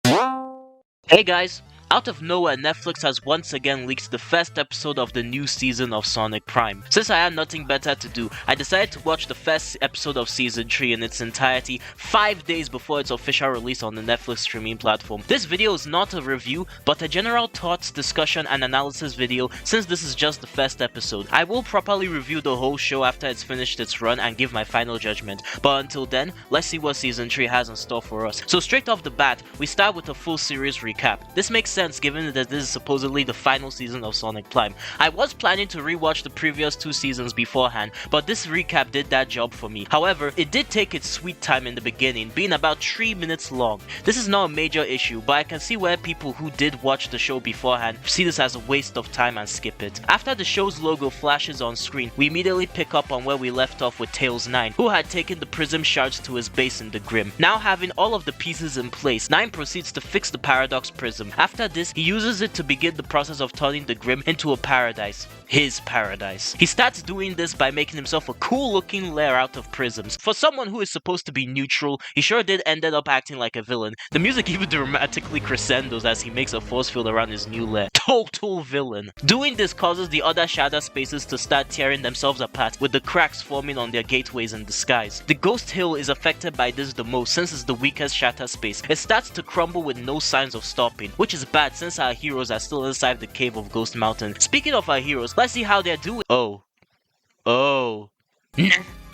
Hey guys! Out of nowhere, Netflix has once again leaked the first episode of the new season of Sonic Prime. Since I had nothing better to do, I decided to watch the first episode of Season 3 in its entirety 5 days before its official release on the Netflix streaming platform. This video is not a review, but a general thoughts, discussion, and analysis video since this is just the first episode. I will properly review the whole show after it's finished its run and give my final judgment, but until then, let's see what Season 3 has in store for us. So straight off the bat, we start with a full series recap. This makes sense given that this is supposedly the final season of Sonic Prime. I was planning to rewatch the previous 2 seasons beforehand, but this recap did that job for me. However, it did take its sweet time in the beginning, being about 3 minutes long. This is not a major issue, but I can see where people who did watch the show beforehand see this as a waste of time and skip it. After the show's logo flashes on screen, we immediately pick up on where we left off with Tails 9, who had taken the prism shards to his base in the Grim. Now having all of the pieces in place, 9 proceeds to fix the Paradox Prism. After this, he uses it to begin the process of turning the Grim into a paradise. His paradise. He starts doing this by making himself a cool looking lair out of prisms. For someone who is supposed to be neutral, he sure did ended up acting like a villain. The music even dramatically crescendos as he makes a force field around his new lair. Total villain. Doing this causes the other shatter spaces to start tearing themselves apart, with the cracks forming on their gateways in the skies. The Ghost Hill is affected by this the most since it's the weakest shatter space. It starts to crumble with no signs of stopping, which is bad since our heroes are still inside the cave of Ghost Mountain. Speaking of our heroes, let's see how they're doing. Oh.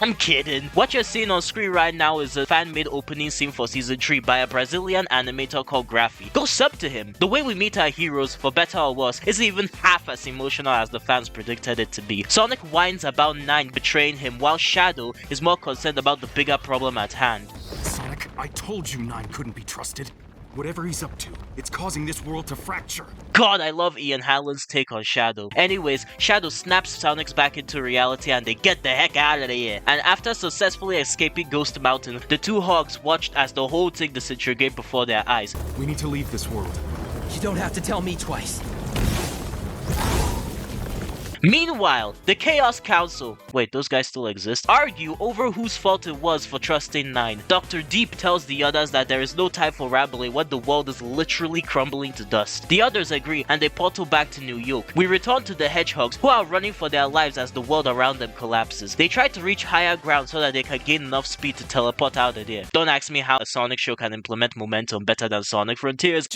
I'm kidding. What you're seeing on screen right now is a fan-made opening scene for Season 3 by a Brazilian animator called Graphy. Go sub to him. The way we meet our heroes, for better or worse, isn't even half as emotional as the fans predicted it to be. Sonic whines about 9 betraying him, while Shadow is more concerned about the bigger problem at hand. Sonic, I told you 9 couldn't be trusted. Whatever he's up to, it's causing this world to fracture. God, I love Ian Hallen's take on Shadow. Anyways, Shadow snaps Sonic back into reality and they get the heck out of here. And after successfully escaping Ghost Mountain, the two hogs watched as the whole thing disintegrated before their eyes. We need to leave this world. You don't have to tell me twice. Meanwhile, the Chaos Council, wait, those guys still exist, argue over whose fault it was for trusting 9. Dr. Deep tells the others that there is no time for rambling when the world is literally crumbling to dust. The others agree and they portal back to New York. We return to the Hedgehogs, who are running for their lives as the world around them collapses. They try to reach higher ground so that they can gain enough speed to teleport out of there. Don't ask me how a Sonic show can implement momentum better than Sonic Frontiers.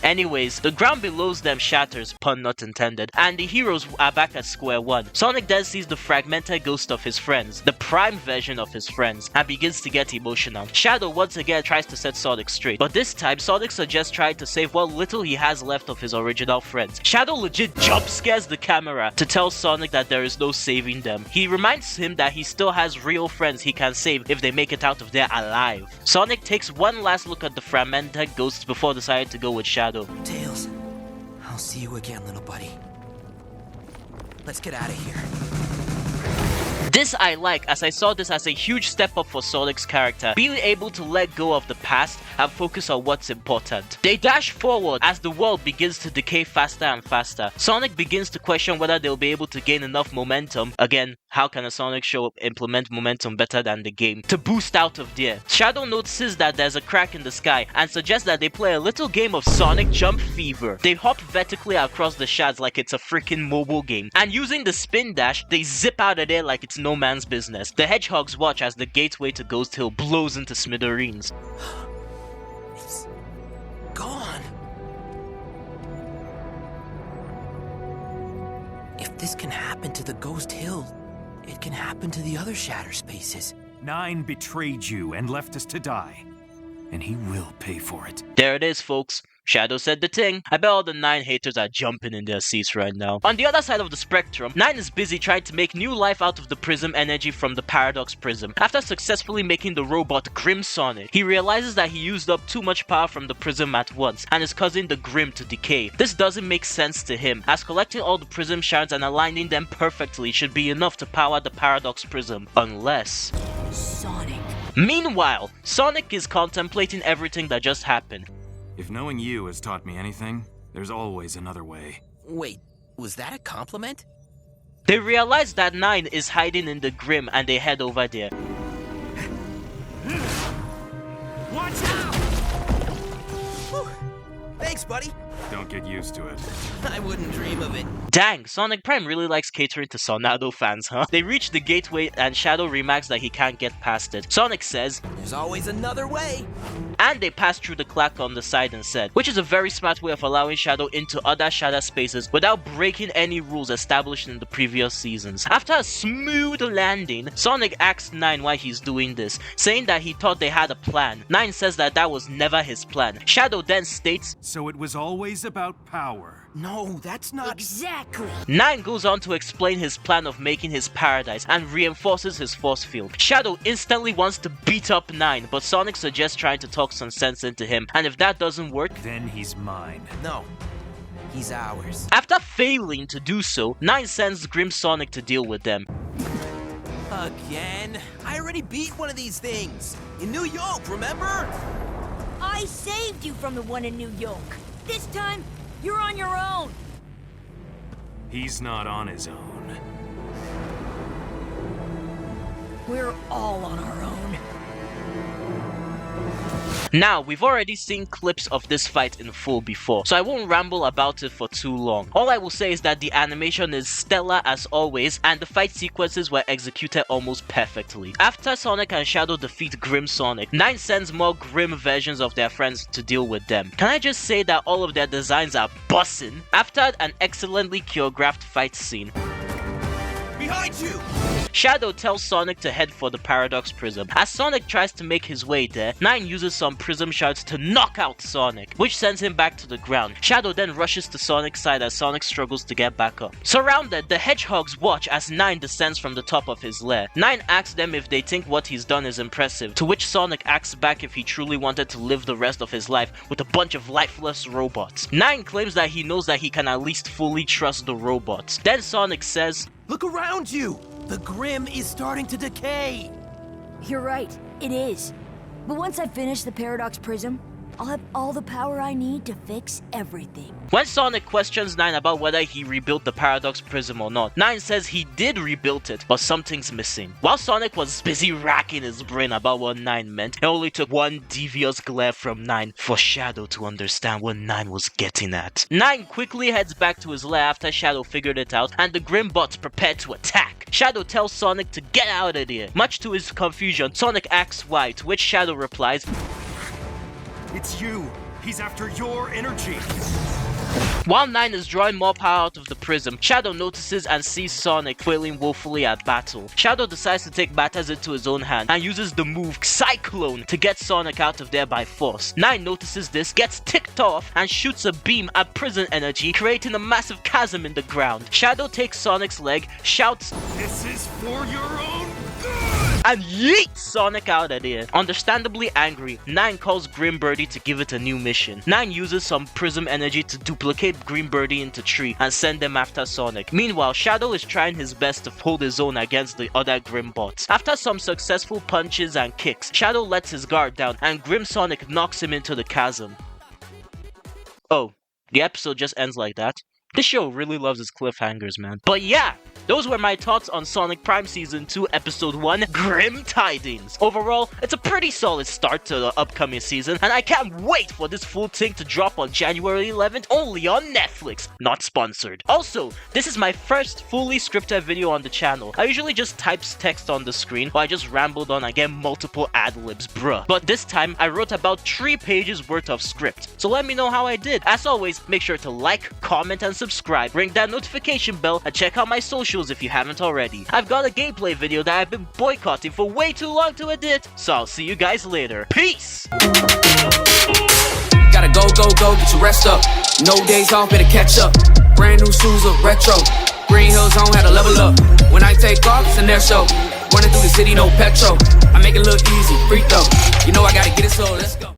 Anyways, the ground below them shatters, pun not intended, and the heroes are back at square one. Sonic then sees the fragmented ghost of his friends, the prime version of his friends, and begins to get emotional. Shadow once again tries to set Sonic straight, but this time Sonic suggests trying to save what little he has left of his original friends. Shadow legit jump scares the camera to tell Sonic that there is no saving them. He reminds him that he still has real friends he can save if they make it out of there alive. Sonic takes one last look at the fragmented ghosts before deciding to go with Shadow. Tails, I'll see you again, little buddy. Let's get out of here. This I like, as I saw this as a huge step up for Sonic's character, being able to let go of the past and focus on what's important. They dash forward as the world begins to decay faster and faster. Sonic begins to question whether they'll be able to gain enough momentum. Again, how can a Sonic show implement momentum better than the game? To boost out of there. Shadow notices that there's a crack in the sky and suggests that they play a little game of Sonic Jump Fever. They hop vertically across the shards like it's a freaking mobile game, and using the spin dash, they zip out of there like it's no man's business. The Hedgehogs watch as the gateway to Ghost Hill blows into smithereens. It's gone. If this can happen to the Ghost Hill, it can happen to the other shatter spaces. 9 betrayed you and left us to die. And he will pay for it. There it is, folks. Shadow said the thing. I bet all the 9 haters are jumping in their seats right now. On the other side of the spectrum, 9 is busy trying to make new life out of the prism energy from the Paradox Prism. After successfully making the robot Grim Sonic, he realizes that he used up too much power from the prism at once and is causing the Grim to decay. This doesn't make sense to him, as collecting all the prism shards and aligning them perfectly should be enough to power the Paradox Prism, unless... Sonic. Meanwhile, Sonic is contemplating everything that just happened. If knowing you has taught me anything, there's always another way. Wait, was that a compliment? They realize that 9 is hiding in the Grim and they head over there. Watch out! Whew. Thanks, buddy. Don't get used to it. I wouldn't dream of it. Dang, Sonic Prime really likes catering to Sonado fans, huh? They reach the gateway and Shadow remarks that he can't get past it. Sonic says, There's always another way. and they pass through the clack on the side instead, which is a very smart way of allowing Shadow into other Shadow spaces without breaking any rules established in the previous seasons. After a smooth landing, Sonic asks Nine why he's doing this, saying that he thought they had a plan. Nine says that that was never his plan. Shadow then states, So it was always about power. No, that's not Exactly. Nine goes on to explain his plan of making his paradise and reinforces his force field. Shadow instantly wants to beat up Nine, but Sonic suggests trying to talk some sense into him, and if that doesn't work, Then he's mine. No. He's ours. after failing to do so, Nine sends Grim Sonic to deal with them. Again? I already beat one of these things. In New York, remember? I saved you from the one in New York. This time, you're on your own. He's not on his own. We're all on our own. Now, we've already seen clips of this fight in full before, so I won't ramble about it for too long. All I will say is that the animation is stellar as always, and the fight sequences were executed almost perfectly. After Sonic and Shadow defeat Grim Sonic, Nine sends more grim versions of their friends to deal with them. Can I just say that all of their designs are bussin'? After an excellently choreographed fight scene, Behind you! Shadow tells Sonic to head for the Paradox Prism. As Sonic tries to make his way there, Nine uses some prism shards to knock out Sonic, which sends him back to the ground. Shadow then rushes to Sonic's side as Sonic struggles to get back up. Surrounded, the Hedgehogs watch as Nine descends from the top of his lair. Nine asks them if they think what he's done is impressive, to which Sonic asks back if he truly wanted to live the rest of his life with a bunch of lifeless robots. Nine claims that he knows that he can at least fully trust the robots. Then Sonic says, Look around you! The Grim is starting to decay! You're right, it is. But once I finish the Paradox Prism, I'll have all the power I need to fix everything. when Sonic questions Nine about whether he rebuilt the Paradox Prism or not, Nine says he did rebuild it, but something's missing. While Sonic was busy racking his brain about what Nine meant, it only took one devious glare from Nine for Shadow to understand what Nine was getting at. Nine quickly heads back to his lair after Shadow figured it out, and the Grim bots prepare to attack. Shadow tells Sonic to get out of there. Much to his confusion, Sonic asks why, to which Shadow replies, It's you. He's after your energy. While Nine is drawing more power out of the prism, Shadow notices and sees Sonic failing woefully at battle. Shadow decides to take matters into his own hand and uses the move Cyclone to get Sonic out of there by force. Nine notices this, gets ticked off, and shoots a beam at prison energy, creating a massive chasm in the ground. Shadow takes Sonic's leg, shouts, This is for your own good! and yeets Sonic out of there. Understandably angry, Nine calls Grim Birdie to give it a new mission. Nine uses some prism energy to duplicate Green Birdie into tree and send them after Sonic. Meanwhile, Shadow is trying his best to hold his own against the other Grim bots. After some successful punches and kicks, Shadow lets his guard down and Grim Sonic knocks him into the chasm. Oh, the episode just ends like that? This show really loves its cliffhangers, man. But yeah, those were my thoughts on Sonic Prime Season 2 Episode 1, Grim Tidings. Overall, it's a pretty solid start to the upcoming season, and I can't wait for this full thing to drop on January 11th only on Netflix. Not sponsored. Also, this is my first fully scripted video on the channel. I usually just type text on the screen, or I just rambled on and get multiple ad-libs, bruh. But this time, I wrote about 3 pages worth of script. So let me know how I did. As always, make sure to like, comment, and subscribe. Ring that notification bell and check out my socials if you haven't already. I've got a gameplay video that I've been boycotting for way too long to edit, so I'll see you guys later. Peace! Gotta go, get your rest up. No days off, better catch up. Brand new shoes look retro. Green Hills on, had to level up. When I take off, it's an air show. Running through the city, no petrol. I make it look easy, free throw. You know I gotta get it, so let's go.